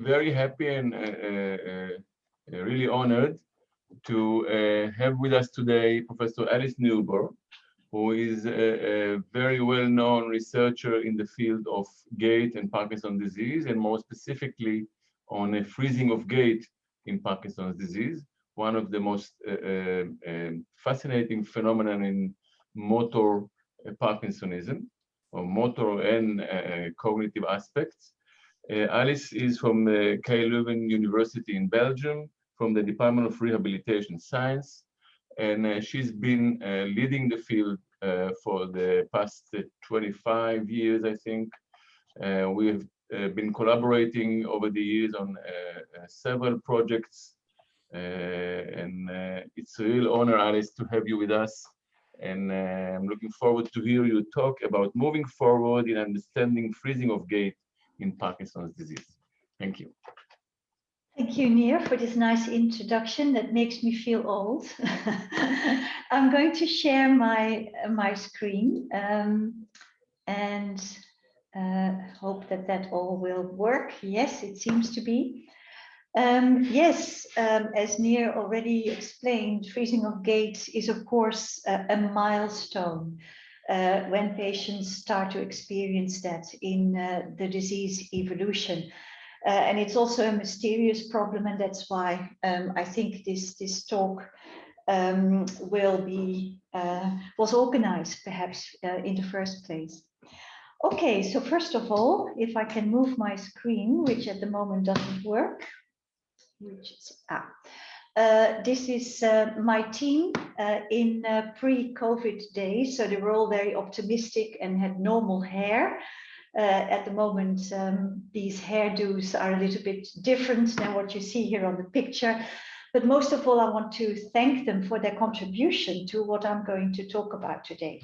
very happy and really honored to have with us today Professor Alice Nieuwboer, who is a very well-known researcher in the field of gait and Parkinson's disease, and more specifically on a freezing of gait in Parkinson's disease, one of the most fascinating phenomena in motor Parkinsonism, or motor and cognitive aspects. Alice is from KU Leuven University in Belgium, from the Department of Rehabilitation Science, and she's been leading the field for the past 25 years, I think. We have been collaborating over the years on several projects, and it's a real honor, Alice, to have you with us. And I'm looking forward to hear you talk about moving forward in understanding freezing of gait in Parkinson's disease. Thank you. Thank you, Nir, for this nice introduction that makes me feel old. I'm going to share my screen and hope that all will work. Yes, it seems to be. Yes, as Nir already explained, freezing of gait is, of course, a milestone when patients start to experience that in the disease evolution. And it's also a mysterious problem, and that's why I think this talk was organized perhaps in the first place. Okay, so first of all, if I can move my screen, which at the moment doesn't work, this is my team in pre-COVID days, so they were all very optimistic and had normal hair. At the moment, these hairdos are a little bit different than what you see here on the picture. But most of all, I want to thank them for their contribution to what I'm going to talk about today.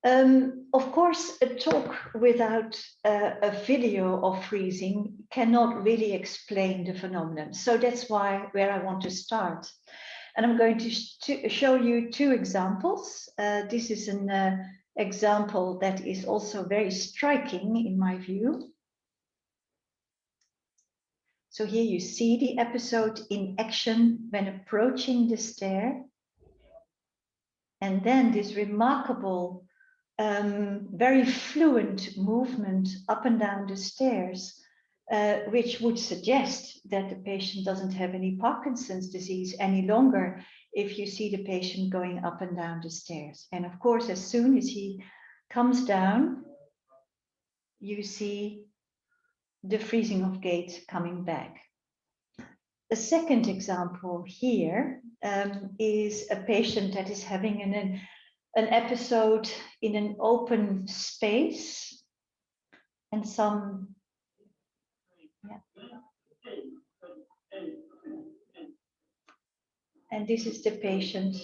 Of course, a talk without a video of freezing cannot really explain the phenomenon. So that's where I want to start. And I'm going to show you two examples. This is an example that is also very striking in my view. So here you see the episode in action when approaching the stair. And then this remarkable, very fluent movement up and down the stairs, which would suggest that the patient doesn't have any Parkinson's disease any longer if you see the patient going up and down the stairs. And of course, as soon as he comes down, you see the freezing of gait coming back. The second example here is a patient that is having an episode in an open space and some, and this is the patient.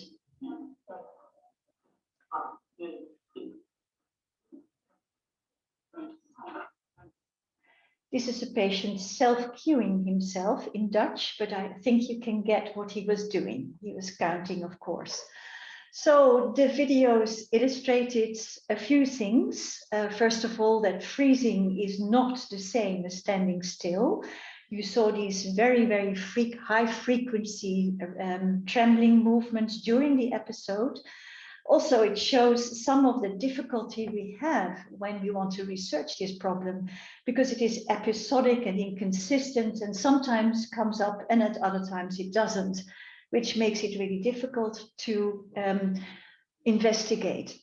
This is a patient self-cueing himself in Dutch, but I think you can get what he was doing. He was counting, of course. So the videos illustrated a few things. First of all, that freezing is not the same as standing still. You saw these very, very high frequency trembling movements during the episode. Also, it shows some of the difficulty we have when we want to research this problem, because it is episodic and inconsistent and sometimes comes up and at other times it doesn't, which makes it really difficult to investigate.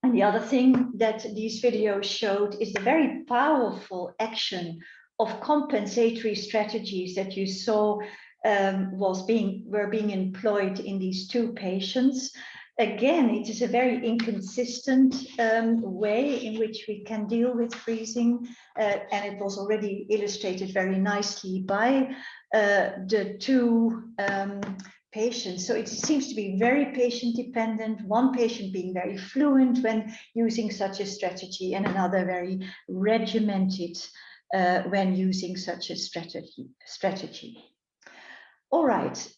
And the other thing that these videos showed is the very powerful action of compensatory strategies that you saw were being employed in these two patients. Again, it is a very inconsistent way in which we can deal with freezing, and it was already illustrated very nicely by the two patients. So it seems to be very patient dependent, one patient being very fluent when using such a strategy and another very regimented when using such a strategy. All right,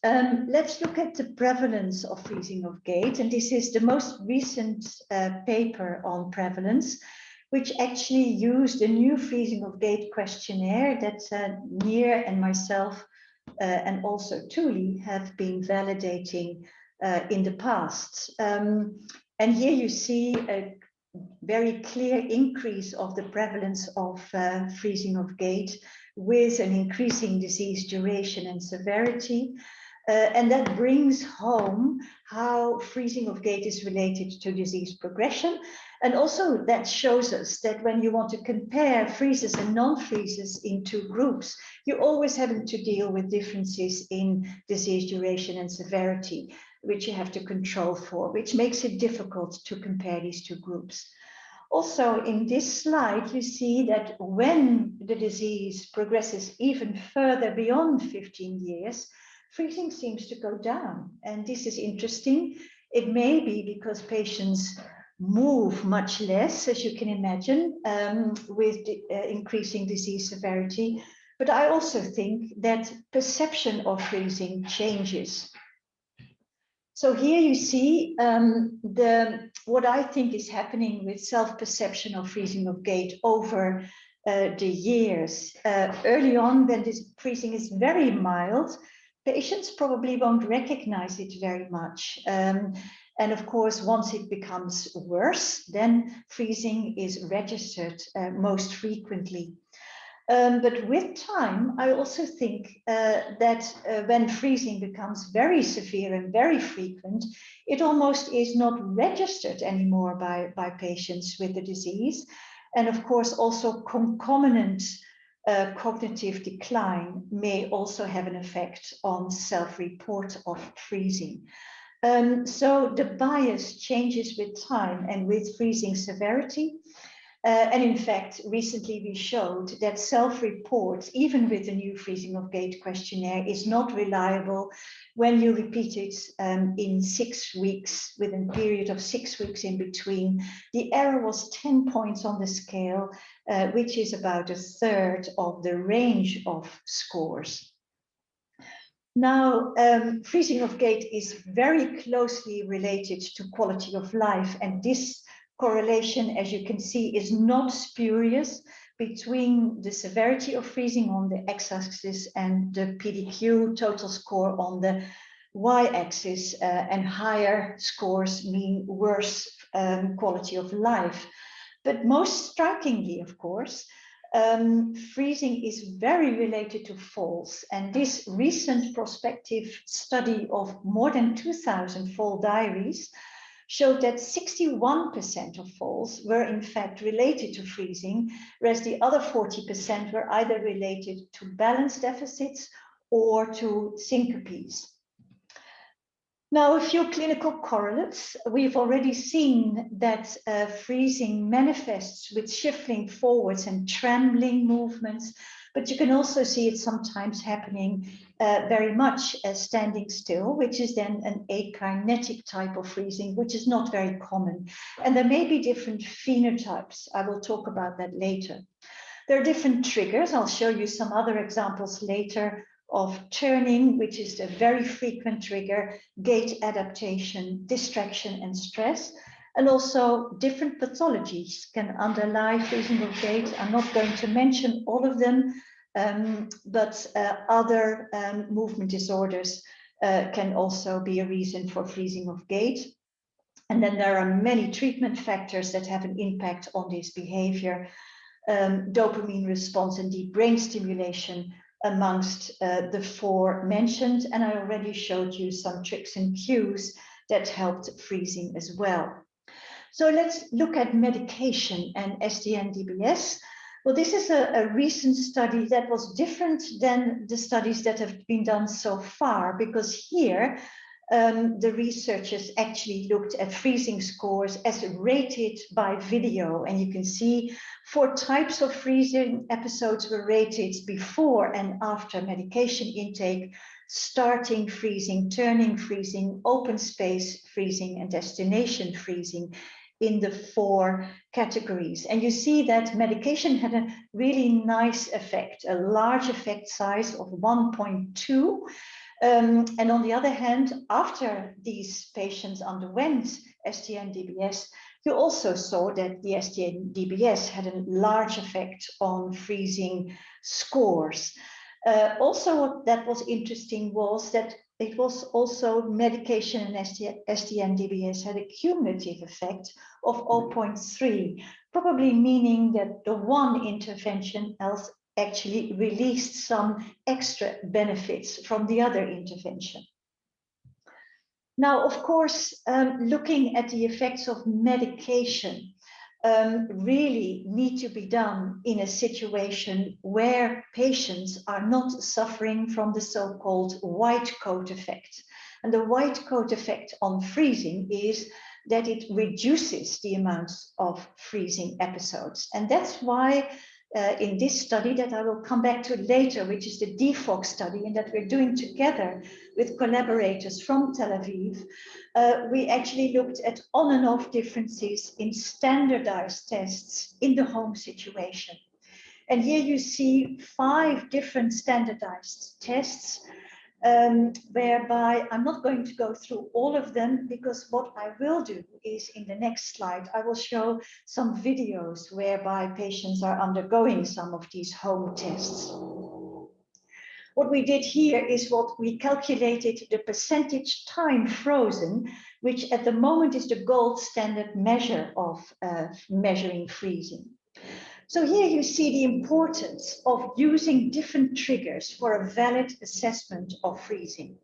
let's look at the prevalence of freezing of gait. And this is the most recent paper on prevalence, which actually used a new freezing of gait questionnaire that Neer and myself and also Thuli have been validating in the past. And here you see a very clear increase of the prevalence of freezing of gait with an increasing disease duration and severity. And that brings home how freezing of gait is related to disease progression. And also that shows us that when you want to compare freezers and non-freezers in two groups, you're always having to deal with differences in disease duration and severity, which you have to control for, which makes it difficult to compare these two groups. Also, in this slide, you see that when the disease progresses even further beyond 15 years, freezing seems to go down. And this is interesting. It may be because patients move much less, as you can imagine, with increasing disease severity. But I also think that perception of freezing changes. So here you see what I think is happening with self-perception of freezing of gait over the years. Early on, when this freezing is very mild, patients probably won't recognize it very much. And of course, once it becomes worse, then freezing is registered most frequently. But with time, I also think that when freezing becomes very severe and very frequent, it almost is not registered anymore by patients with the disease. And of course, also concomitant cognitive decline may also have an effect on self-report of freezing. So the bias changes with time and with freezing severity. And in fact, recently we showed that self-report, even with the new freezing of gait questionnaire, is not reliable when you repeat it in 6 weeks, with a period of 6 weeks in between. The error was 10 points on the scale, which is about a third of the range of scores. Now, freezing of gait is very closely related to quality of life, and this correlation, as you can see, is not spurious between the severity of freezing on the x-axis and the PDQ total score on the y-axis, and higher scores mean worse quality of life. But most strikingly, of course, freezing is very related to falls, and this recent prospective study of more than 2,000 fall diaries showed that 61% of falls were in fact related to freezing, whereas the other 40% were either related to balance deficits or to syncopes. Now, a few clinical correlates. We've already seen that freezing manifests with shifting forwards and trembling movements, but you can also see it sometimes happening very much as standing still, which is then an akinetic type of freezing, which is not very common. And there may be different phenotypes. I will talk about that later. There are different triggers. I'll show you some other examples later of turning, which is a very frequent trigger, gait adaptation, distraction, and stress. And also different pathologies can underlie freezing of gait. I'm not going to mention all of them, but other movement disorders can also be a reason for freezing of gait. And then there are many treatment factors that have an impact on this behavior. Dopamine response and deep brain stimulation amongst the 4 mentioned. And I already showed you some tricks and cues that helped freezing as well. So let's look at medication and STN-DBS. Well, this is a recent study that was different than the studies that have been done so far, because here the researchers actually looked at freezing scores as rated by video. And you can see 4 types of freezing episodes were rated before and after medication intake: starting freezing, turning freezing, open space freezing, and destination freezing, in the 4 categories. And you see that medication had a really nice effect, a large effect size of 1.2. And on the other hand, after these patients underwent STN-DBS, You also saw that the STN-DBS had a large effect on freezing scores. Also, what that was interesting was that it was also medication and STN-DBS had a cumulative effect of 0.3, probably meaning that the one intervention else actually released some extra benefits from the other intervention. Now, of course, looking at the effects of medication really need to be done in a situation where patients are not suffering from the so-called white coat effect. And the white coat effect on freezing is that it reduces the amount of freezing episodes. And that's why in this study that I will come back to later, which is the DFOG study, and that we're doing together with collaborators from Tel Aviv, we actually looked at on and off differences in standardized tests in the home situation. And here you see 5 different standardized tests, whereby I'm not going to go through all of them, because what I will do is in the next slide, I will show some videos whereby patients are undergoing some of these home tests. What we did here is what we calculated the percentage time frozen, which at the moment is the gold standard measure of measuring freezing. So here you see the importance of using different triggers for a valid assessment of freezing.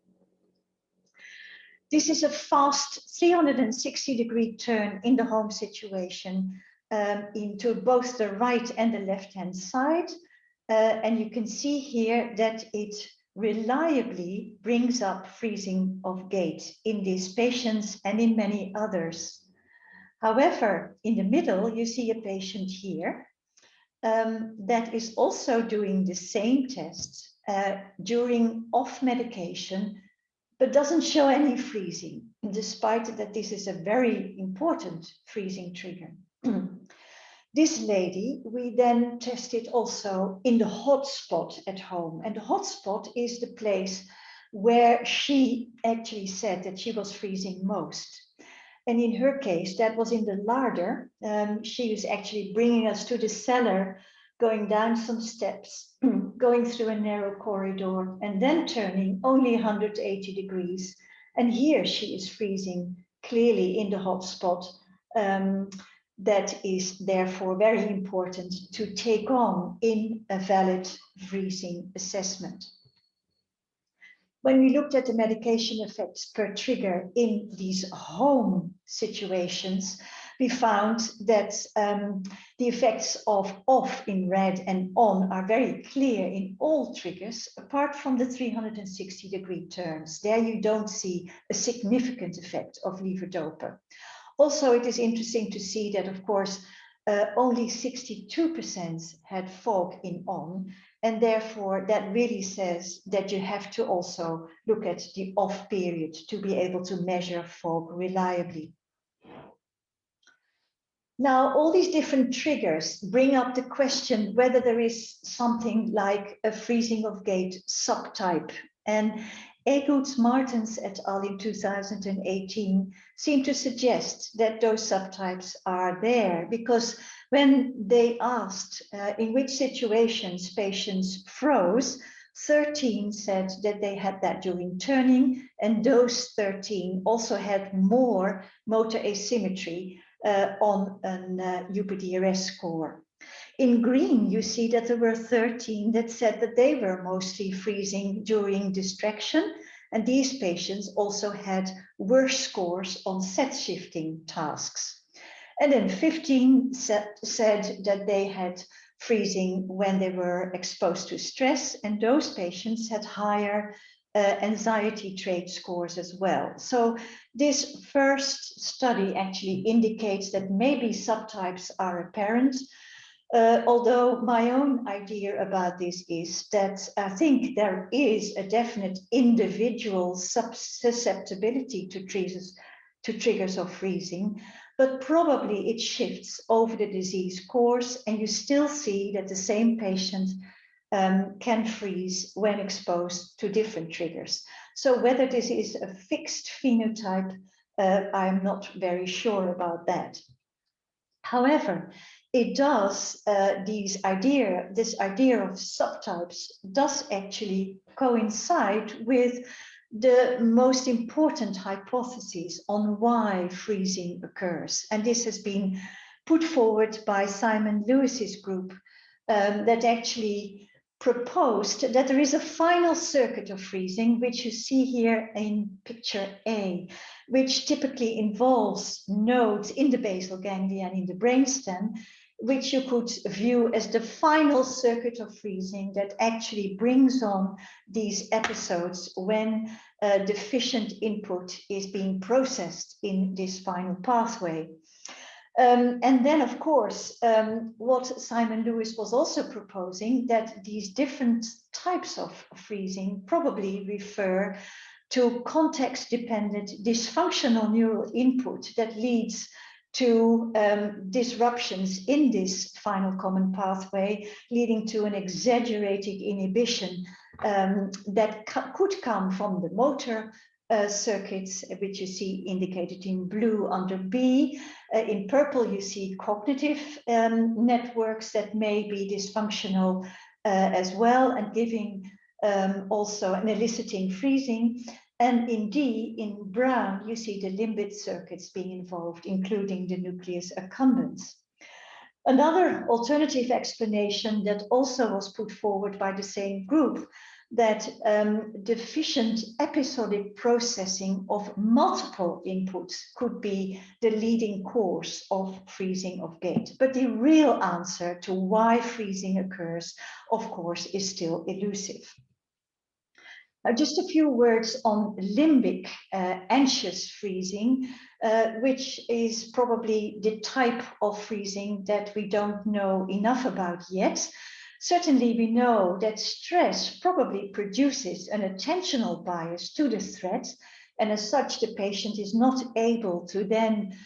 This is a fast 360-degree turn in the home situation into both the right and the left-hand side. And you can see here that it reliably brings up freezing of gait in these patients and in many others. However, in the middle, you see a patient here that is also doing the same test during off medication, but doesn't show any freezing, despite that this is a very important freezing trigger. This lady, we then tested also in the hotspot at home. And the hotspot is the place where she actually said that she was freezing most. And in her case, that was in the larder. She was actually bringing us to the cellar, going down some steps, going through a narrow corridor, and then turning only 180 degrees. And here she is freezing clearly in the hot spot. That is therefore very important to take on in a valid freezing assessment. When we looked at the medication effects per trigger in these home situations, we found that the effects of off in red and on are very clear in all triggers, apart from the 360-degree turns. There you don't see a significant effect of levodopa. Also, it is interesting to see that, of course, only 62% had fog in on, and therefore that really says that you have to also look at the off period to be able to measure fog reliably. Now, all these different triggers bring up the question whether there is something like a freezing of gait subtype. And Egout Martens et al. In 2018 seem to suggest that those subtypes are there, because when they asked in which situations patients froze, 13 said that they had that during turning, and those 13 also had more motor asymmetry on an UPDRS score. In green, you see that there were 13 that said that they were mostly freezing during distraction, and these patients also had worse scores on set shifting tasks. And then 15 said that they had freezing when they were exposed to stress, and those patients had higher anxiety trait scores as well. So this first study actually indicates that maybe subtypes are apparent. Although my own idea about this is that I think there is a definite individual susceptibility to triggers of freezing, but probably it shifts over the disease course, and you still see that the same patient can freeze when exposed to different triggers. So whether this is a fixed phenotype, I'm not very sure about that. However, it does, this idea of subtypes does actually coincide with the most important hypotheses on why freezing occurs. And this has been put forward by Simon Lewis's group that actually proposed that there is a final circuit of freezing, which you see here in picture A, which typically involves nodes in the basal ganglia and in the brainstem, which you could view as the final circuit of freezing that actually brings on these episodes when deficient input is being processed in this final pathway. And then, of course, what Simon Lewis was also proposing, that these different types of freezing probably refer to context-dependent dysfunctional neural input that leads to disruptions in this final common pathway, leading to an exaggerated inhibition that could come from the motor circuits, which you see indicated in blue under B. In purple, you see cognitive networks that may be dysfunctional as well, and giving also and eliciting freezing. And in D, in brown, you see the limbic circuits being involved, including the nucleus accumbens. Another alternative explanation that also was put forward by the same group, that deficient episodic processing of multiple inputs could be the leading cause of freezing of gait. But the real answer to why freezing occurs, of course, is still elusive. Now, just a few words on limbic anxious freezing, which is probably the type of freezing that we don't know enough about yet. Certainly, we know that stress probably produces an attentional bias to the threat, and as such, the patient is not able to then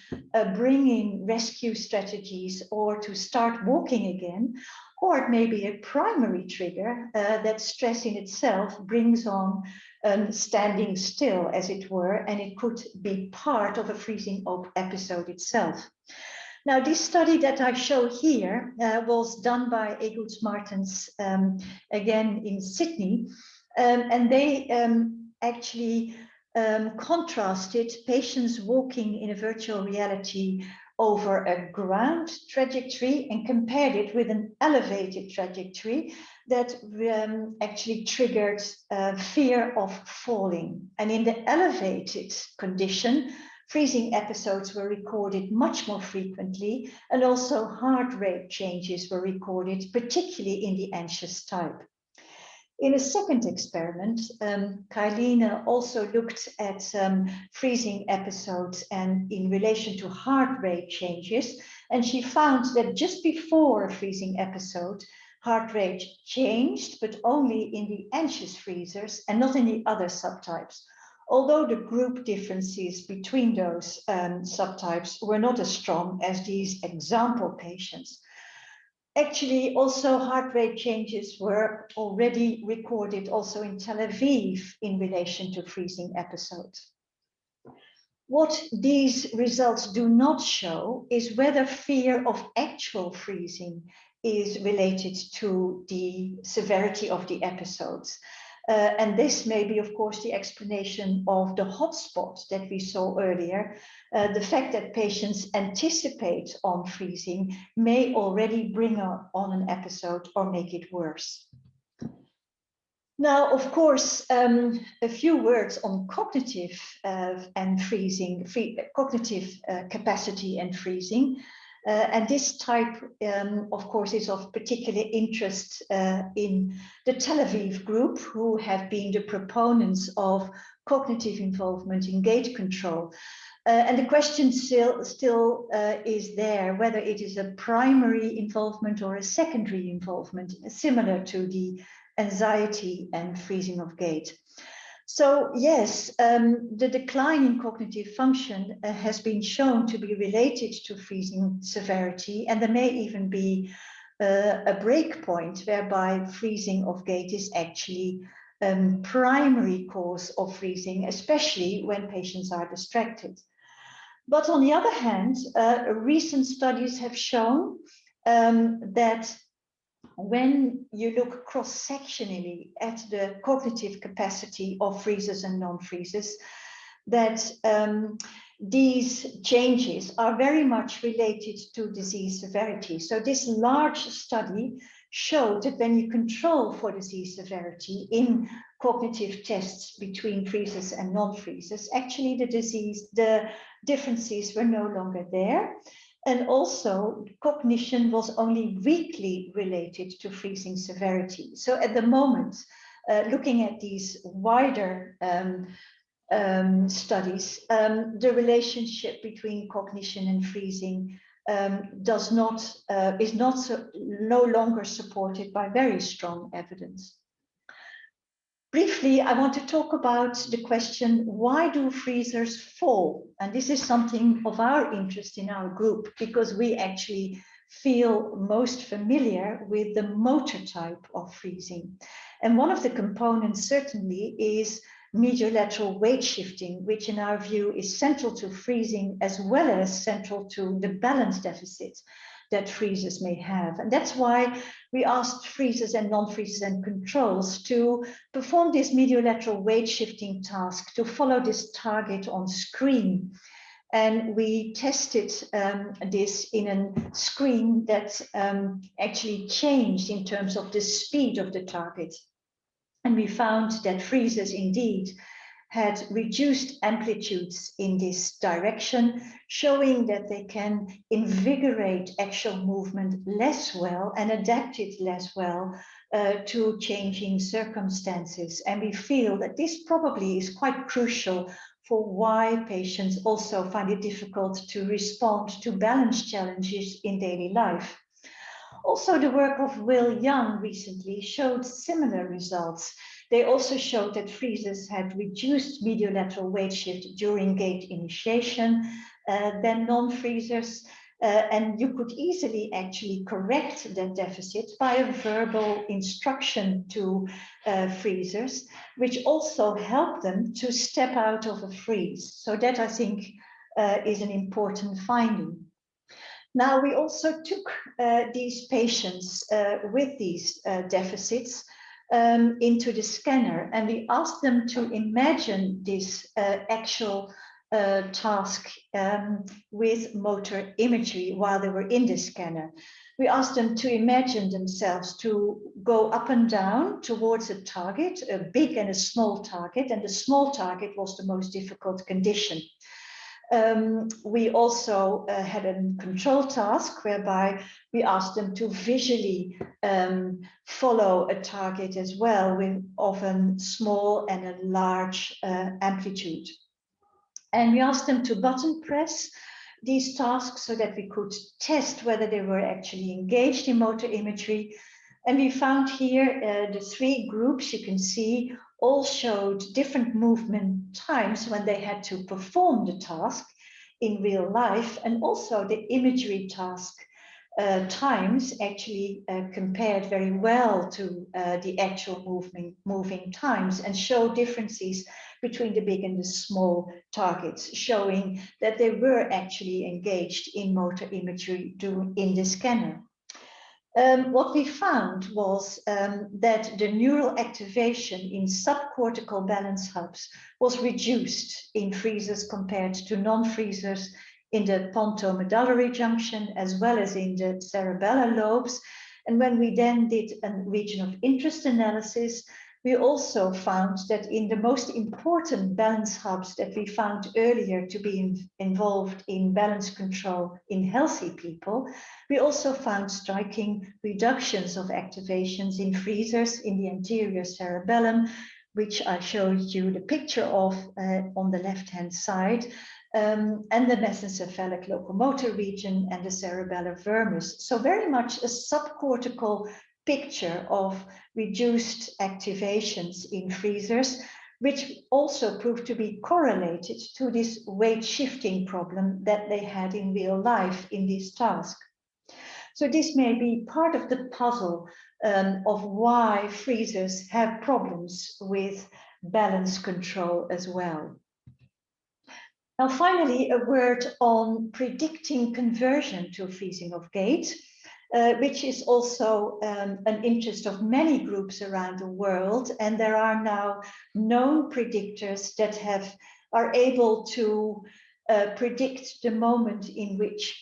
bring in rescue strategies or to start walking again. Or it may be a primary trigger that stress in itself brings on standing still, as it were, and it could be part of a freezing episode itself. Now, this study that I show here was done by Egout Martens, again in Sydney, and they actually contrasted patients walking in a virtual reality over a ground trajectory and compared it with an elevated trajectory that actually triggered fear of falling. And in the elevated condition, freezing episodes were recorded much more frequently, and also heart rate changes were recorded, particularly in the anxious type. In a second experiment, Kylene also looked at freezing episodes and in relation to heart rate changes, and she found that just before a freezing episode, heart rate changed, but only in the anxious freezers and not in the other subtypes, although the group differences between those subtypes were not as strong as these example patients. Actually, also heart rate changes were already recorded also in Tel Aviv in relation to freezing episodes. What these results do not show is whether fear of actual freezing is related to the severity of the episodes. And this may be, of course, the explanation of the hotspot that we saw earlier. The fact that patients anticipate on freezing may already bring on an episode or make it worse. Now, of course, a few words on cognitive and freezing, cognitive capacity and freezing. And this type, of course, is of particular interest in the Tel Aviv group, who have been the proponents of cognitive involvement in gait control. And the question still is there, whether it is a primary involvement or a secondary involvement, similar to the anxiety and freezing of gait. So yes, the decline in cognitive function has been shown to be related to freezing severity, and there may even be a break point whereby freezing of gait is actually primary cause of freezing, especially when patients are distracted. But on the other hand, recent studies have shown that when you look cross-sectionally at the cognitive capacity of freezers and non-freezers, that these changes are very much related to disease severity. So this large study showed that when you control for disease severity in cognitive tests between freezers and non-freezers, actually the differences were no longer there. And also cognition was only weakly related to freezing severity. So at the moment, looking at these wider studies, the relationship between cognition and freezing is no longer supported by very strong evidence. Briefly, I want to talk about the question, why do freezers fall? And this is something of our interest in our group, because we actually feel most familiar with the motor type of freezing. And one of the components certainly is medial lateral weight shifting, which in our view is central to freezing as well as central to the balance deficit that freezers may have. And that's why we asked freezers and non-freezers and controls to perform this medial lateral weight shifting task, to follow this target on screen. And we tested this in a screen that actually changed in terms of the speed of the target. And we found that freezers indeed had reduced amplitudes in this direction, showing that they can invigorate axial movement less well and adapt it less well to changing circumstances. And we feel that this probably is quite crucial for why patients also find it difficult to respond to balance challenges in daily life. Also, the work of Will Young recently showed similar results. They also showed that freezers had reduced medial lateral weight shift during gait initiation than non-freezers. And you could easily actually correct that deficit by a verbal instruction to freezers, which also helped them to step out of a freeze. So that, I think, is an important finding. Now, we also took these patients with these deficits into the scanner, and we asked them to imagine this actual task with motor imagery while they were in the scanner. We asked them to imagine themselves to go up and down towards a target, a big and a small target, and the small target was the most difficult condition. We also had a control task whereby we asked them to visually follow a target as well, with often small and a large amplitude. And we asked them to button press these tasks so that we could test whether they were actually engaged in motor imagery. And we found here the three groups you can see all showed different movement times when they had to perform the task in real life, and also the imagery task times actually compared very well to the actual moving times, and show differences between the big and the small targets, showing that they were actually engaged in motor imagery in the scanner. What we found was that the neural activation in subcortical balance hubs was reduced in freezers compared to non-freezers in the pontomedullary junction as well as in the cerebellar lobes. And when we then did a region of interest analysis, we also found that in the most important balance hubs that we found earlier to be involved in balance control in healthy people, we also found striking reductions of activations in freezers in the anterior cerebellum, which I showed you the picture of on the left-hand side, and the mesencephalic locomotor region and the cerebellar vermis. So very much a subcortical picture of reduced activations in freezers, which also proved to be correlated to this weight shifting problem that they had in real life in this task. So this may be part of the puzzle of why freezers have problems with balance control as well. Now, finally, a word on predicting conversion to freezing of gait, which is also an interest of many groups around the world. And there are now known predictors that are able to predict the moment in which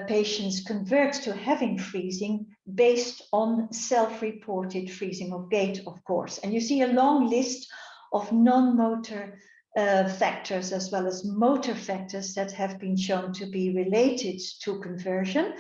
patients convert to having freezing based on self-reported freezing of gait, of course. And you see a long list of non-motor factors as well as motor factors that have been shown to be related to conversion.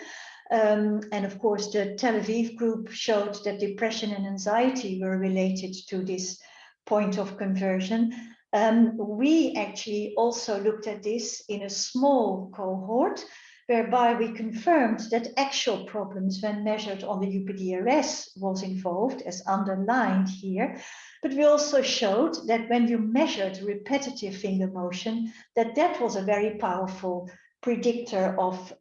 And of course, the Tel Aviv group showed that depression and anxiety were related to this point of conversion. We actually also looked at this in a small cohort, whereby we confirmed that actual problems when measured on the UPDRS was involved, as underlined here. But we also showed that when you measured repetitive finger motion, that was a very powerful predictor of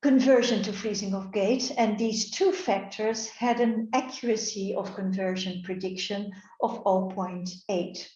conversion to freezing of gait. And these two factors had an accuracy of conversion prediction of 0.8.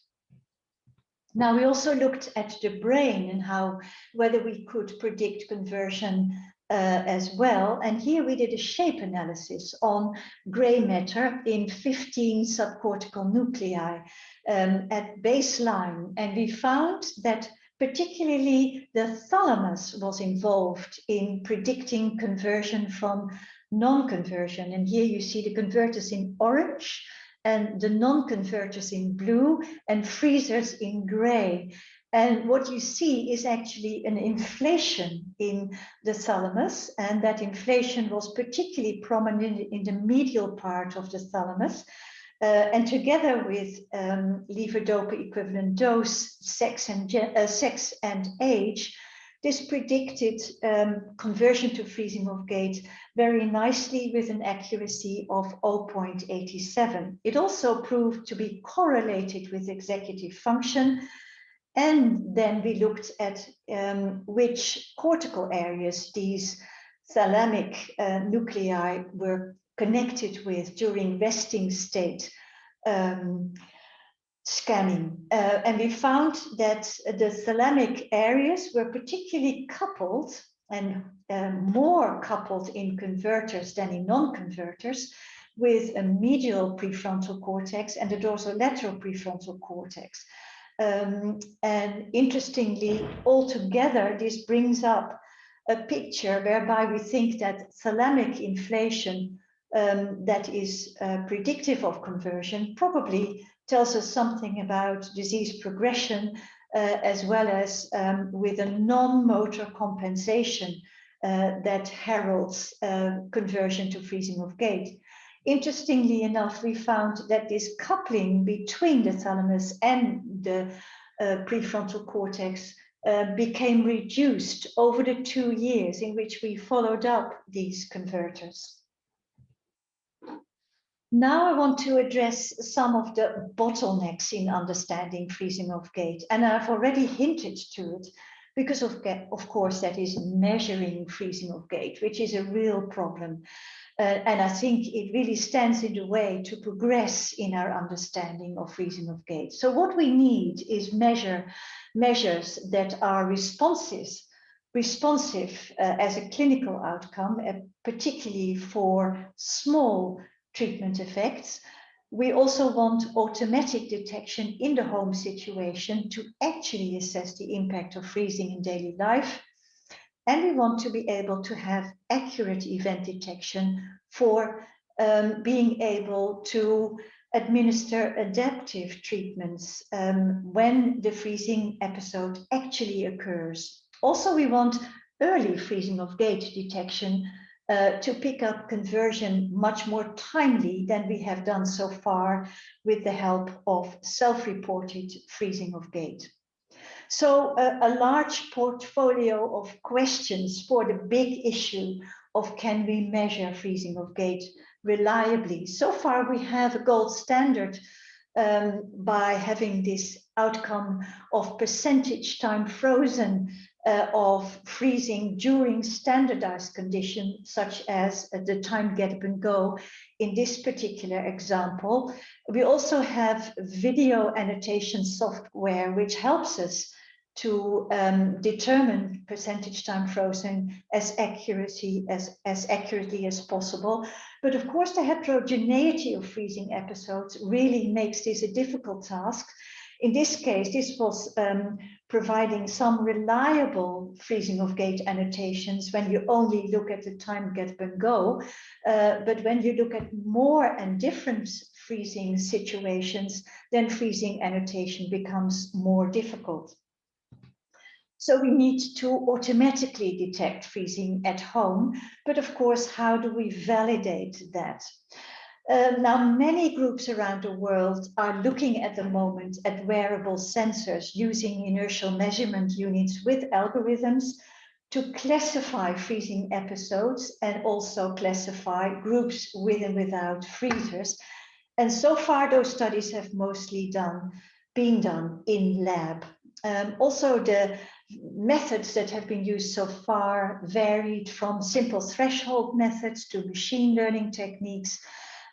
Now, we also looked at the brain and whether we could predict conversion as well. And here we did a shape analysis on gray matter in 15 subcortical nuclei at baseline. And we found that particularly the thalamus was involved in predicting conversion from non-conversion. And here you see the converters in orange and the non-converters in blue and freezers in gray. And what you see is actually an inflation in the thalamus, and that inflation was particularly prominent in the medial part of the thalamus. And together with levodopa equivalent dose, sex and age, this predicted conversion to freezing of gait very nicely with an accuracy of 0.87. It also proved to be correlated with executive function. And then we looked at which cortical areas these thalamic nuclei were connected with during resting state scanning. And we found that the thalamic areas were particularly coupled and more coupled in converters than in non-converters with a medial prefrontal cortex and a dorsolateral prefrontal cortex. And interestingly, altogether, this brings up a picture whereby we think that thalamic inflation that is predictive of conversion probably tells us something about disease progression as well as with a non-motor compensation that heralds conversion to freezing of gait. Interestingly enough, we found that this coupling between the thalamus and the prefrontal cortex became reduced over the 2 years in which we followed up these converters. Now I want to address some of the bottlenecks in understanding freezing of gait, and I've already hinted to it because of course that is measuring freezing of gait, which is a real problem. And I think it really stands in the way to progress in our understanding of freezing of gait. So what we need is measures that are responsive as a clinical outcome, particularly for small treatment effects. We also want automatic detection in the home situation to actually assess the impact of freezing in daily life. And we want to be able to have accurate event detection for being able to administer adaptive treatments when the freezing episode actually occurs. Also, we want early freezing of gait detection to pick up conversion much more timely than we have done so far with the help of self-reported freezing of gait. So a large portfolio of questions for the big issue of can we measure freezing of gait reliably. So far we have a gold standard by having this outcome of percentage time frozen of freezing during standardized conditions, such as the time get up and go in this particular example. We also have video annotation software, which helps us to determine percentage time frozen as accurately as possible. But of course, the heterogeneity of freezing episodes really makes this a difficult task. In this case, this was providing some reliable freezing of gait annotations when you only look at the time get and go. But when you look at more and different freezing situations, then freezing annotation becomes more difficult. So we need to automatically detect freezing at home, but of course, how do we validate that? Now, many groups around the world are looking at the moment at wearable sensors using inertial measurement units with algorithms to classify freezing episodes and also classify groups with and without freezers. And so far, those studies have mostly been done in lab. Also, the methods that have been used so far varied from simple threshold methods to machine learning techniques,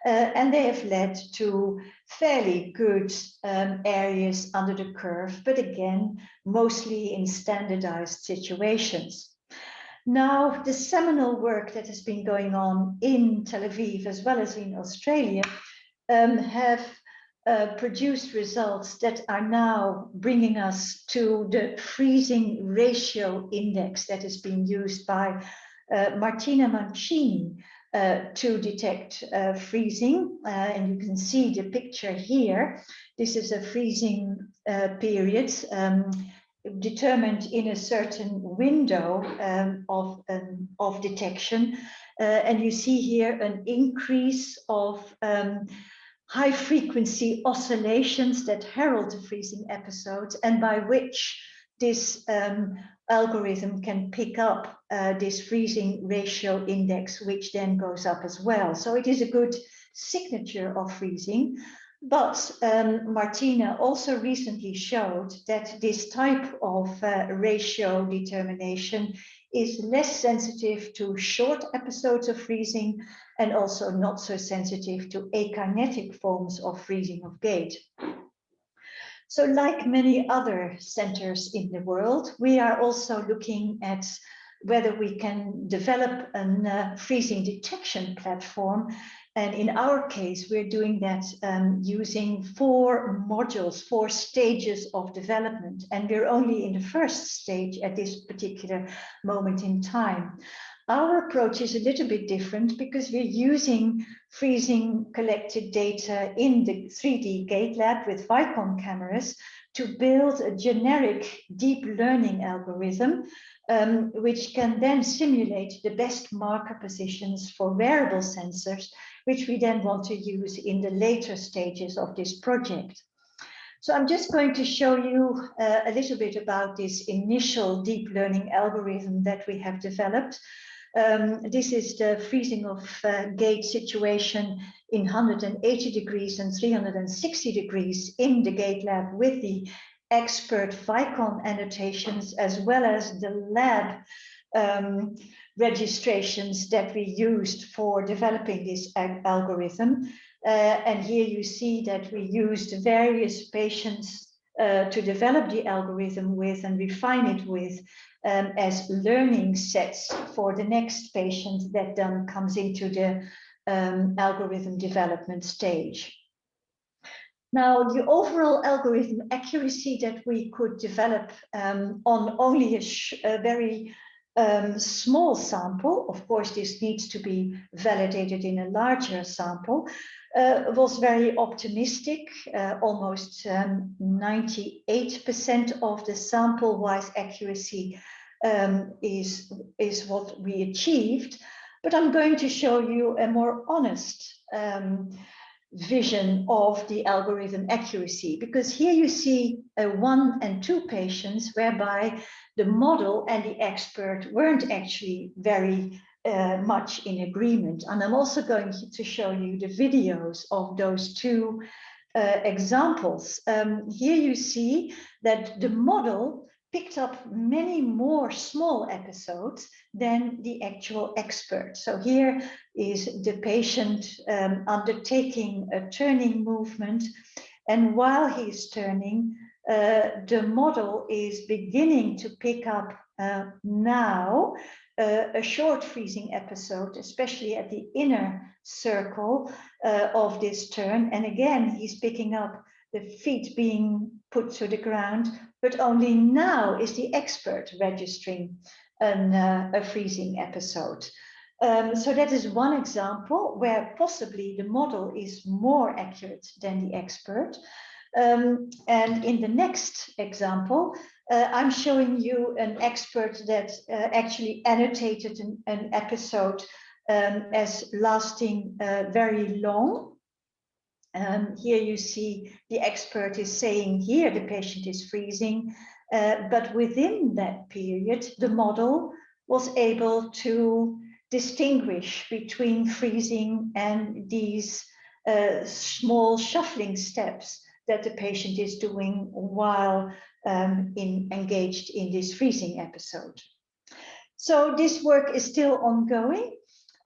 and they have led to fairly good areas under the curve, but again, mostly in standardized situations. Now, the seminal work that has been going on in Tel Aviv as well as in Australia have produced results that are now bringing us to the freezing ratio index that is being used by Martina Mancini to detect freezing. And you can see the picture here. This is a freezing period determined in a certain window of detection. And you see here an increase of high frequency oscillations that herald the freezing episodes, and by which this algorithm can pick up this freezing ratio index, which then goes up as well. So it is a good signature of freezing. But Martina also recently showed that this type of ratio determination is less sensitive to short episodes of freezing and also not so sensitive to akinetic forms of freezing of gait. So like many other centers in the world, we are also looking at whether we can develop a freezing detection platform. And in our case, we're doing that using 4 modules, 4 stages of development. And we're only in the first stage at this particular moment in time. Our approach is a little bit different because we're using freezing collected data in the 3D gait lab with Vicon cameras to build a generic deep learning algorithm, which can then simulate the best marker positions for wearable sensors, which we then want to use in the later stages of this project. So I'm just going to show you a little bit about this initial deep learning algorithm that we have developed. This is the freezing of gait situation in 180 degrees and 360 degrees in the gait lab with the expert Vicon annotations, as well as the lab registrations that we used for developing this algorithm. And here you see that we used various patients to develop the algorithm with and refine it with as learning sets for the next patient that then comes into the algorithm development stage. Now, the overall algorithm accuracy that we could develop on only a very small sample, of course, this needs to be validated in a larger sample, was very optimistic. Almost 98% of the sample-wise accuracy is what we achieved. But I'm going to show you a more honest vision of the algorithm accuracy, because here you see 1 and 2 patients whereby the model and the expert weren't actually very much in agreement. And I'm also going to show you the videos of those 2 examples. Here you see that the model picked up many more small episodes than the actual expert. So here is the patient undertaking a turning movement, and while he's turning, the model is beginning to pick up now a short freezing episode, especially at the inner circle of this turn. And again, he's picking up the feet being put to the ground, but only now is the expert registering a freezing episode. So that is one example where possibly the model is more accurate than the expert. And in the next example, I'm showing you an expert that actually annotated an episode as lasting very long. Here you see the expert is saying here the patient is freezing, but within that period, the model was able to distinguish between freezing and these small shuffling steps that the patient is doing while engaged in this freezing episode. So this work is still ongoing.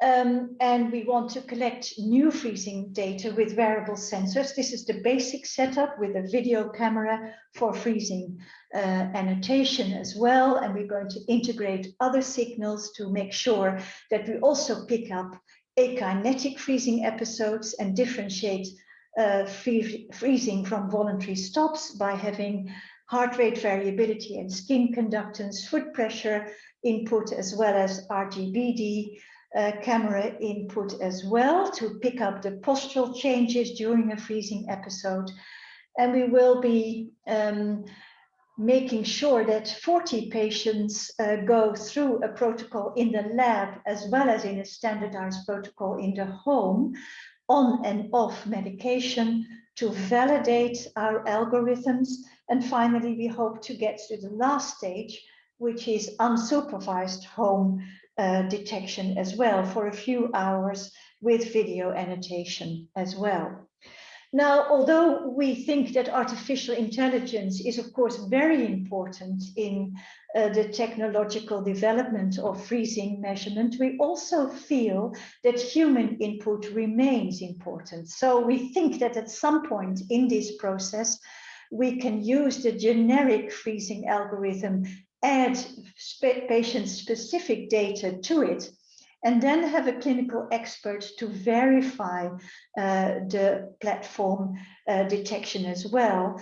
And we want to collect new freezing data with wearable sensors. This is the basic setup with a video camera for freezing annotation as well. And we're going to integrate other signals to make sure that we also pick up akinetic freezing episodes and differentiate freezing from voluntary stops by having heart rate variability and skin conductance, foot pressure input, as well as RGBD camera input as well to pick up the postural changes during a freezing episode. And we will be making sure that 40 patients go through a protocol in the lab as well as in a standardized protocol in the home on and off medication to validate our algorithms. And finally, we hope to get to the last stage, which is unsupervised home detection as well for a few hours with video annotation as well. Now, although we think that artificial intelligence is of course very important in the technological development of freezing measurement, we also feel that human input remains important. So we think that at some point in this process, we can use the generic freezing algorithm, add patient-specific data to it, and then have a clinical expert to verify the platform detection as well,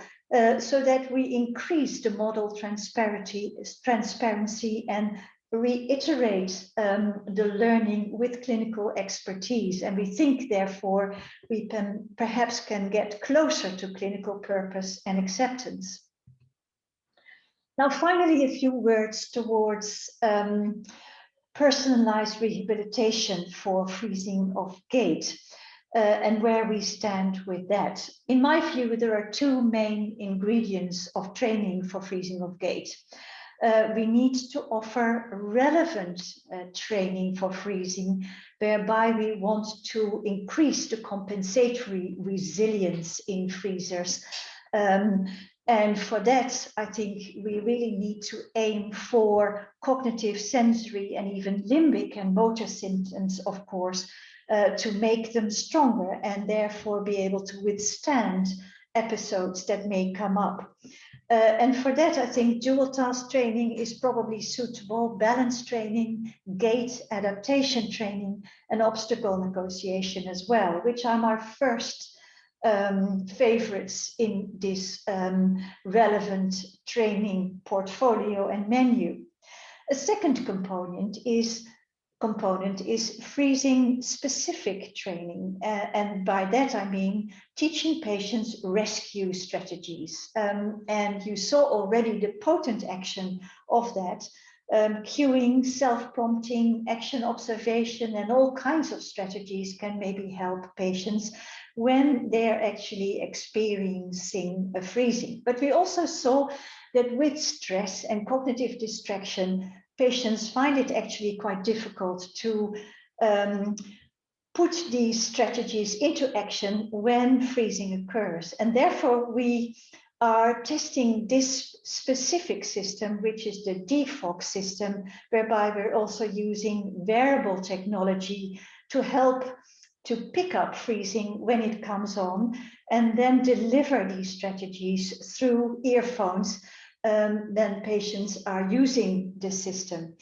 so that we increase the model transparency and reiterate the learning with clinical expertise. And we think, therefore, we can perhaps get closer to clinical purpose and acceptance. Now, finally, a few words towards personalized rehabilitation for freezing of gait and where we stand with that. In my view, there are two main ingredients of training for freezing of gait. We need to offer relevant training for freezing, whereby we want to increase the compensatory resilience in freezers. And for that, I think we really need to aim for cognitive, sensory, and even limbic and motor symptoms, of course, to make them stronger and therefore be able to withstand episodes that may come up. And for that, I think dual task training is probably suitable, balance training, gait adaptation training, and obstacle negotiation as well, which are my first favorites in this relevant training portfolio and menu. A second component is freezing specific training. And by that, I mean teaching patients rescue strategies. And you saw already the potent action of that. Cueing, self-prompting, action observation, and all kinds of strategies can maybe help patients when they're actually experiencing a freezing. But we also saw that with stress and cognitive distraction, patients find it actually quite difficult to put these strategies into action when freezing occurs. And therefore, we are testing this specific system, which is the DFOX system, whereby we're also using wearable technology to help to pick up freezing when it comes on and then deliver these strategies through earphones then patients are using the system.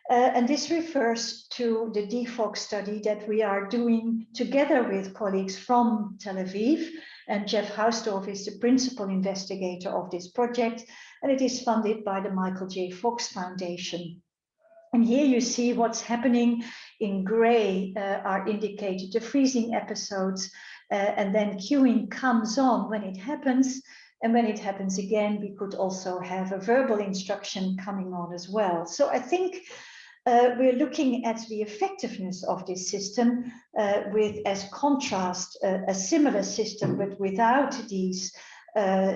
And this refers to the DFOG study that we are doing together with colleagues from Tel Aviv. And Jeff Hausdorff is the principal investigator of this project, and it is funded by the Michael J. Fox Foundation. And here you see what's happening. In gray are indicated the freezing episodes, and then cueing comes on when it happens. And when it happens again, we could also have a verbal instruction coming on as well. So I think we're looking at the effectiveness of this system with, as contrast, a similar system, but without these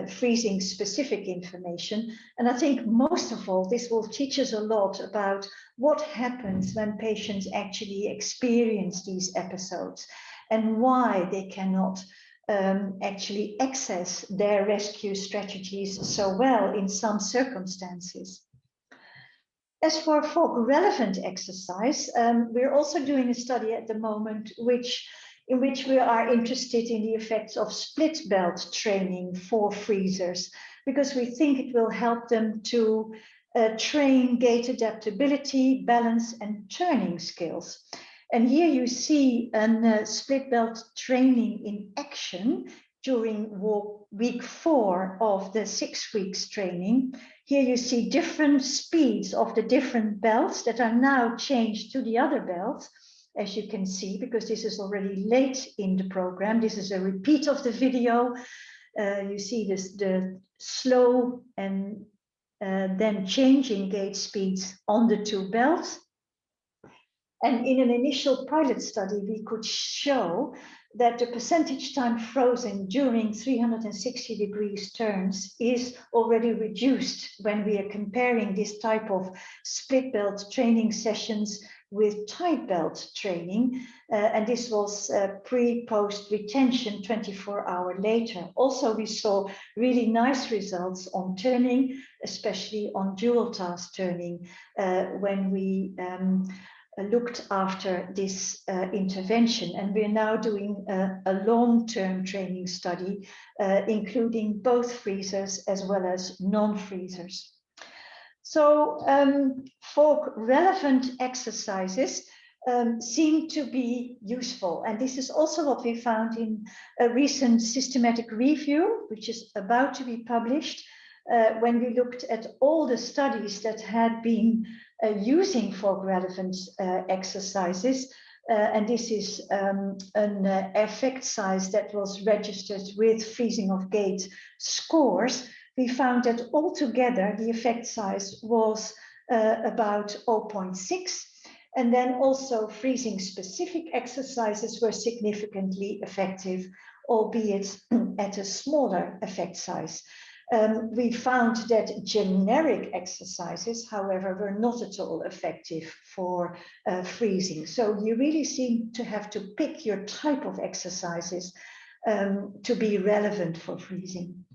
freezing specific information. And I think most of all, this will teach us a lot about what happens when patients actually experience these episodes and why they cannot actually access their rescue strategies so well in some circumstances. As for FOG relevant exercise, we're also doing a study at the moment in which we are interested in the effects of split belt training for freezers, because we think it will help them to train gait adaptability, balance, and turning skills. And here you see a split belt training in action during week 4 of the 6 weeks training. Here you see different speeds of the different belts that are now changed to the other belts, as you can see, because this is already late in the program. This is a repeat of the video. You see this, the slow and then changing gait speeds on the 2 belts. And in an initial pilot study, we could show that the percentage time frozen during 360 degrees turns is already reduced when we are comparing this type of split belt training sessions with tight belt training. And this was pre-post retention 24 hours later. Also, we saw really nice results on turning, especially on dual task turning, when we looked after this intervention. And we're now doing a long-term training study, including both freezers as well as non-freezers. So for relevant exercises seem to be useful. And this is also what we found in a recent systematic review, which is about to be published, when we looked at all the studies that had been using FOG relevant exercises. And this is an effect size that was registered with freezing of gait scores. We found that altogether the effect size was about 0.6. And then also freezing specific exercises were significantly effective, albeit at a smaller effect size. We found that generic exercises, however, were not at all effective for freezing. So you really seem to have to pick your type of exercises to be relevant for freezing.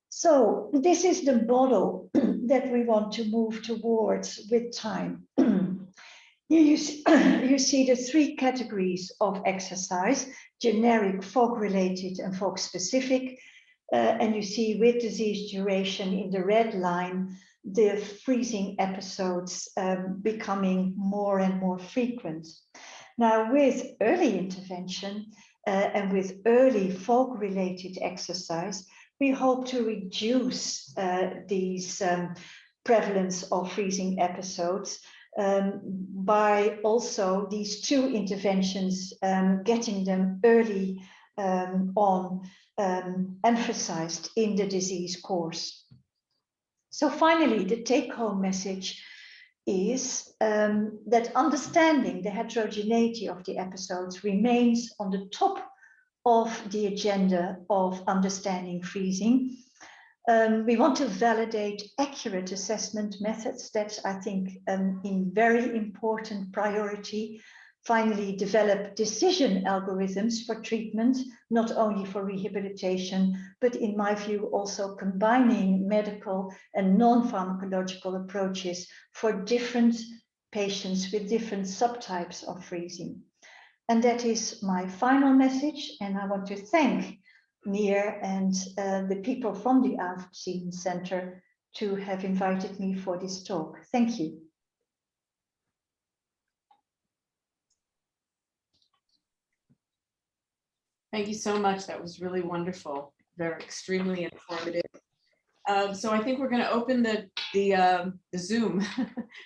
So this is the model that we want to move towards with time. Here you see the 3 categories of exercise: generic, FOG-related, and FOG-specific. And you see with disease duration in the red line, the freezing episodes becoming more and more frequent. Now, with early intervention and with early FOG-related exercise, we hope to reduce these prevalence of freezing episodes by also these 2 interventions, getting them early on, emphasized in the disease course. So finally, the take-home message is that understanding the heterogeneity of the episodes remains on the top of the agenda of understanding freezing. We want to validate accurate assessment methods. That's, I think, in very important priority. Finally, develop decision algorithms for treatment, not only for rehabilitation, but in my view, also combining medical and non-pharmacological approaches for different patients with different subtypes of freezing. And that is my final message. And I want to thank Nier and the people from the Aufzien Center to have invited me for this talk. Thank you. Thank you so much. That was really wonderful. They're extremely informative. So I think we're going to open the Zoom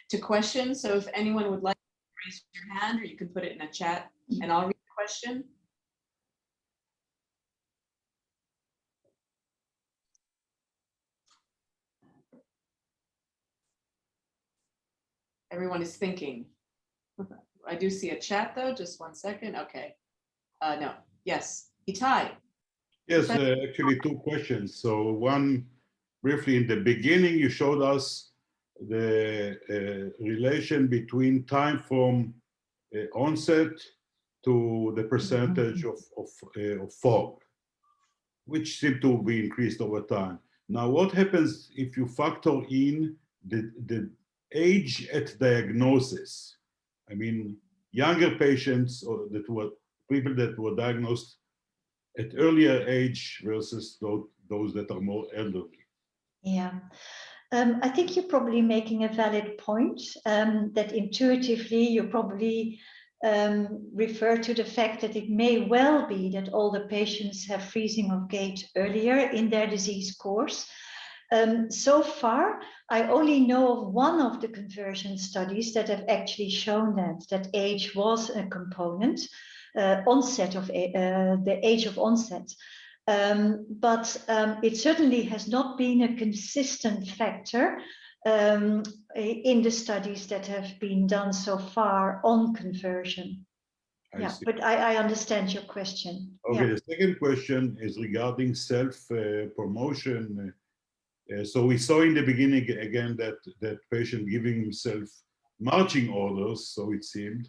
to questions. So if anyone would like to raise your hand, or you can put it in a chat, and I'll read the question. Everyone is thinking. I do see a chat though. Just one second. Okay. No. Yes. Itai. Yes, actually 2 questions. So one, briefly, in the beginning, you showed us the relation between time from onset to the percentage of fog, which seem to be increased over time. Now, what happens if you factor in the age at diagnosis? I mean, younger patients or that were people that were diagnosed at earlier age versus those that are more elderly. Yeah, I think you're probably making a valid point, that intuitively you probably refer to the fact that it may well be that older patients have freezing of gait earlier in their disease course. So far, I only know of one of the conversion studies that have actually shown that age was a component, onset of the age of onset. But it certainly has not been a consistent factor in the studies that have been done so far on conversion. Yeah, but I understand your question. Okay, yeah. The second question is regarding self-promotion. So we saw in the beginning again that patient giving himself marching orders, so it seemed.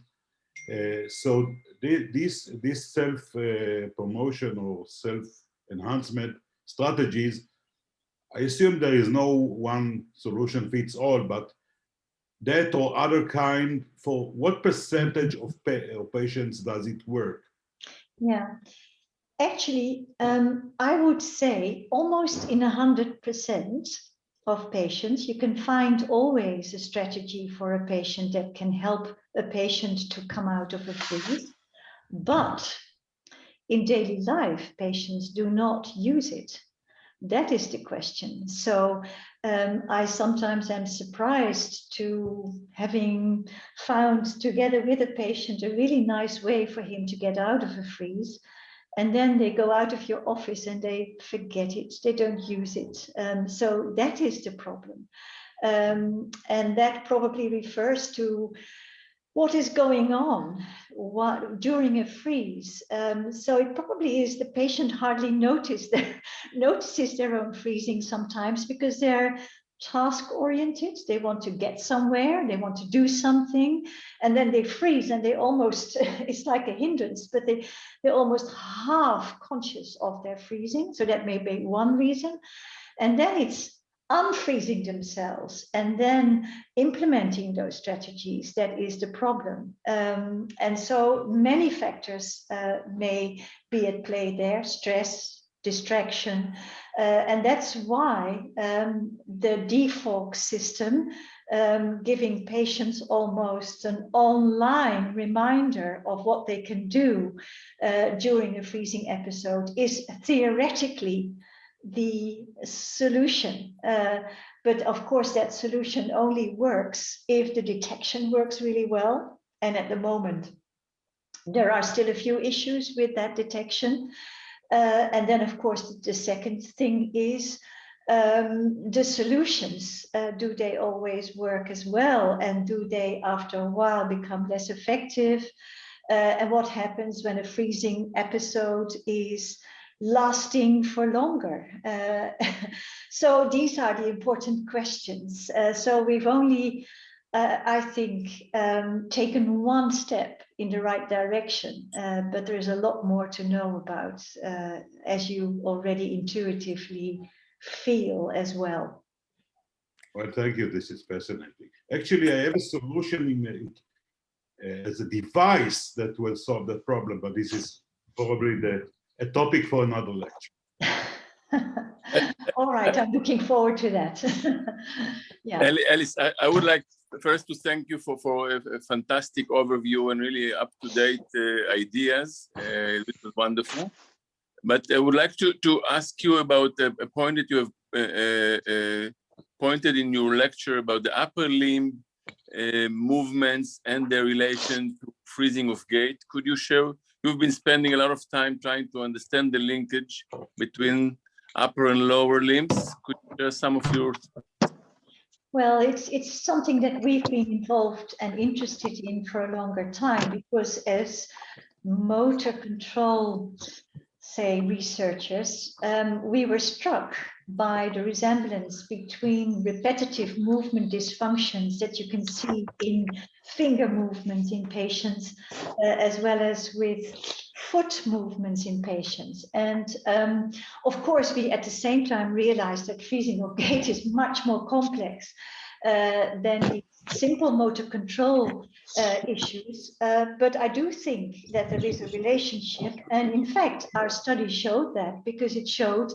So this self-promotion or self-enhancement strategies, I assume there is no one solution fits all, but that or other kind, for what percentage of patients does it work? Yeah, actually, I would say almost in 100% of patients, you can find always a strategy for a patient that can help a patient to come out of a freeze. But in daily life, patients do not use it. That is the question. So I sometimes am surprised to having found together with a patient a really nice way for him to get out of a freeze. And then they go out of your office and they forget it. They don't use it. So that is the problem. And that probably refers to what is going on during a freeze. So it probably is the patient hardly notices their own freezing sometimes because they're task-oriented. They want to get somewhere, they want to do something, and then they freeze and they almost, it's like a hindrance, but they're almost half conscious of their freezing. So that may be one reason. And then it's unfreezing themselves and then implementing those strategies that is the problem. And so many factors may be at play there: stress, distraction, and that's why the default system, giving patients almost an online reminder of what they can do during a freezing episode, is theoretically the solution. But of course, that solution only works if the detection works really well. And at the moment, there are still a few issues with that detection. And then, of course, the second thing is the solutions. Do they always work as well? And do they, after a while, become less effective? And what happens when a freezing episode is lasting for longer? So these are the important questions. So we've only, I think, taken one step in the right direction, but there is a lot more to know about, as you already intuitively feel as well. Well, thank you. This is fascinating. Actually, I have a solution as a device that will solve that problem, but this is probably a topic for another lecture. All right, I'm looking forward to that. Yeah. Alice, I would like first to thank you for a fantastic overview and really up-to-date ideas. This was wonderful. But I would like to ask you about a point that you have pointed in your lecture about the upper limb movements and their relation to freezing of gait. Could you share? You've been spending a lot of time trying to understand the linkage between upper and lower limbs. Could you share some of your? Well, it's something that we've been involved and interested in for a longer time, because as motor control, say, researchers, we were struck by the resemblance between repetitive movement dysfunctions that you can see in finger movements in patients, as well as with foot movements in patients. And of course, we at the same time realized that freezing of gait is much more complex than the simple motor control issues. But I do think that there is a relationship. And in fact, our study showed that, because it showed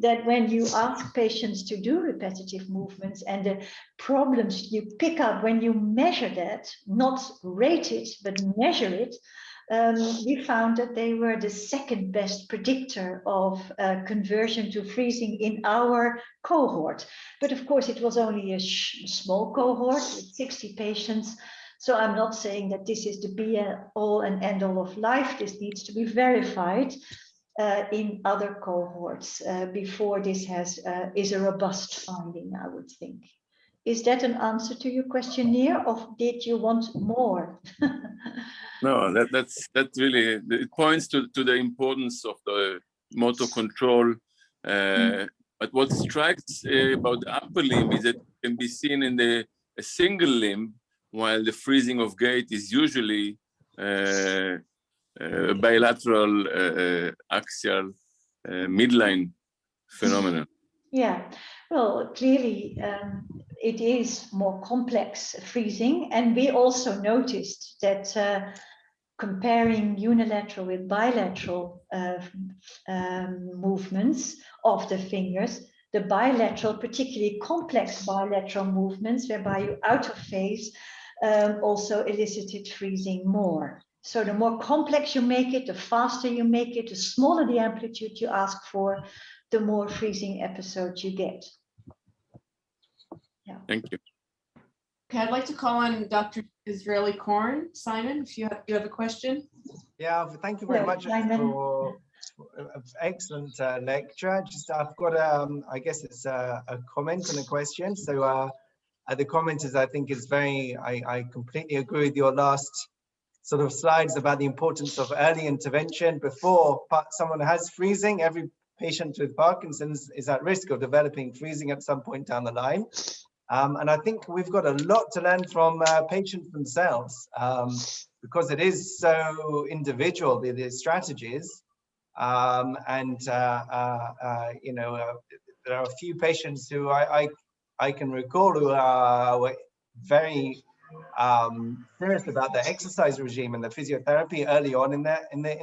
that when you ask patients to do repetitive movements and the problems you pick up when you measure that, not rate it, but measure it, we found that they were the second best predictor of conversion to freezing in our cohort. But of course, it was only a small cohort with 60 patients. So I'm not saying that this is the be-all and end-all of life. This needs to be verified in other cohorts before this is a robust finding, I would think. Is that an answer to your question, Neer, or did you want more? No, that's really, it points to the importance of the motor control. But what strikes about the upper limb is that it can be seen in a single limb, while the freezing of gait is usually bilateral axial midline phenomenon. Yeah, well, clearly it is more complex freezing, and we also noticed that comparing unilateral with bilateral movements of the fingers, the bilateral, particularly complex bilateral movements, whereby you're out of phase, also elicited freezing more. So the more complex you make it, the faster you make it, the smaller the amplitude you ask for, the more freezing episodes you get. Yeah. Thank you. Okay, I'd like to call on Dr. Israeli Korn. Simon, if you have a question. Yeah, thank you very much for an excellent lecture. Just I've got I guess it's a comment and a question. So the comment is, I think, is very, I completely agree with your last sort of slides about the importance of early intervention before someone has freezing. Every patient with Parkinson's is at risk of developing freezing at some point down the line. And I think we've got a lot to learn from patients themselves, because it is so individual, the strategies. You know, there are a few patients who I can recall who were very serious about their exercise regime and the physiotherapy early on in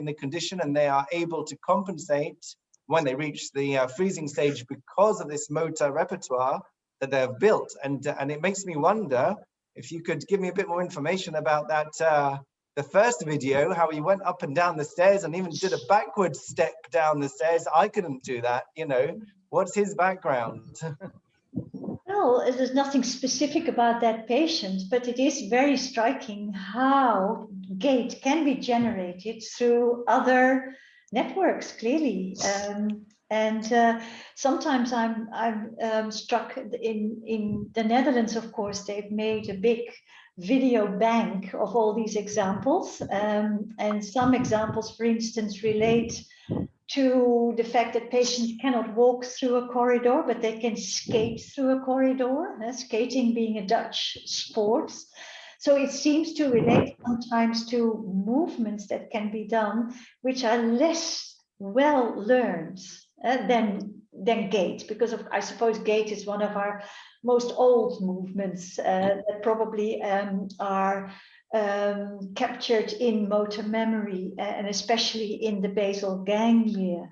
the condition, and they are able to compensate when they reach the freezing stage because of this motor repertoire that they have built. And it makes me wonder if you could give me a bit more information about that, the first video, how he went up and down the stairs and even did a backward step down the stairs. I couldn't do that, you know. What's his background? Well, there's nothing specific about that patient, but it is very striking how gait can be generated through other networks, clearly. Sometimes I'm struck in the Netherlands, of course, they've made a big video bank of all these examples. And some examples, for instance, relate to the fact that patients cannot walk through a corridor, but they can skate through a corridor, skating being a Dutch sport. So it seems to relate sometimes to movements that can be done, which are less well learned than gait, because I suppose gait is one of our most old movements that probably are captured in motor memory, and especially in the basal ganglia,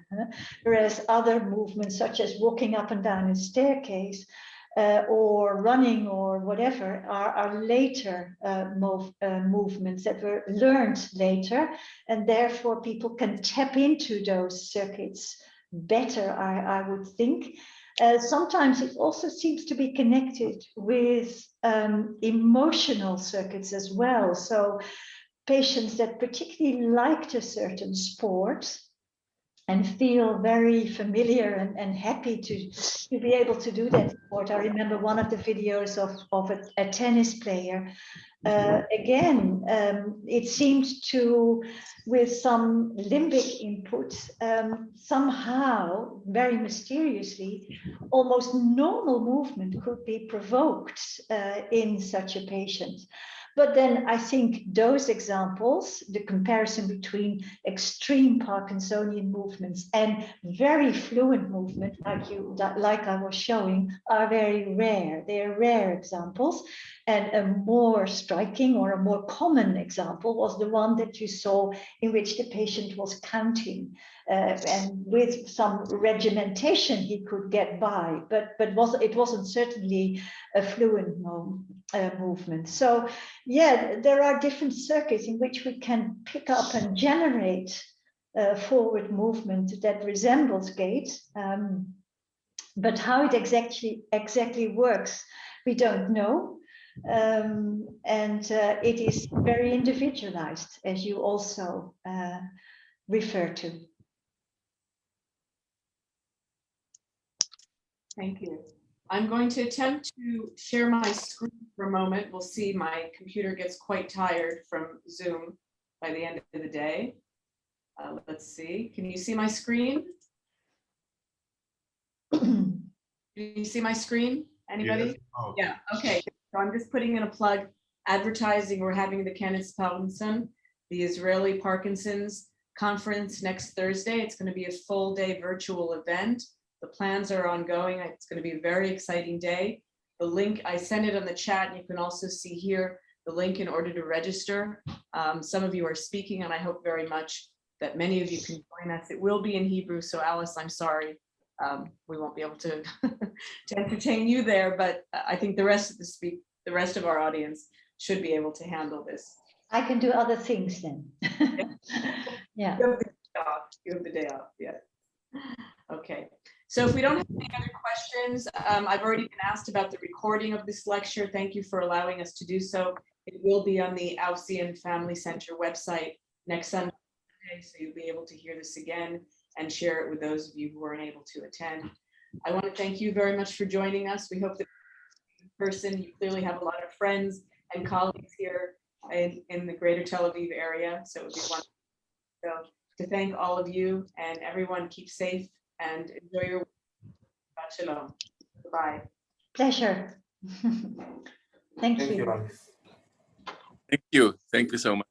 whereas other movements such as walking up and down a staircase or running or whatever are later movements that were learned later, and therefore people can tap into those circuits better, I would think. Sometimes it also seems to be connected with emotional circuits as well. So patients that particularly liked a certain sport and feel very familiar and happy to be able to do that sport. I remember one of the videos of a tennis player. Again, it seemed to, with some limbic input, somehow, very mysteriously, almost normal movement could be provoked in such a patient. But then I think those examples, the comparison between extreme Parkinsonian movements and very fluent movement, like I was showing, are very rare. They are rare examples. And a more striking or a more common example was the one that you saw in which the patient was counting. And with some regimentation he could get by, but it wasn't certainly a fluent movement. So yeah, there are different circuits in which we can pick up and generate forward movement that resembles gait, but how it exactly works, we don't know. And it is very individualized, as you also refer to. Thank you. I'm going to attempt to share my screen for a moment. We'll see, my computer gets quite tired from Zoom by the end of the day. Let's see, can you see my screen? Can you see my screen? Anybody? Yes. Oh. Yeah, okay. So I'm just putting in a plug, advertising. We're having the Kenneth Parkinson, the Israeli Parkinson's conference next Thursday. It's going to be a full day virtual event. The plans are ongoing. It's going to be a very exciting day. The link, I sent it on the chat, and you can also see here the link in order to register. Some of you are speaking, and I hope very much that many of you can join us. It will be in Hebrew, so Alice, I'm sorry. We won't be able to, to entertain you there, but I think the rest of our audience should be able to handle this. I can do other things then. Yeah. You have the day off, yeah. Okay, so if we don't have any other questions, I've already been asked about the recording of this lecture. Thank you for allowing us to do so. It will be on the Aufzien Family Center website next Sunday, so you'll be able to hear this again and share it with those of you who weren't able to attend. I want to thank you very much for joining us. We hope that in person, you clearly have a lot of friends and colleagues here in the greater Tel Aviv area, so it would be wonderful. So to thank all of you, and everyone, keep safe and enjoy your week. Shalom. Goodbye. Pleasure. Thank you. Thank you. Thank you so much.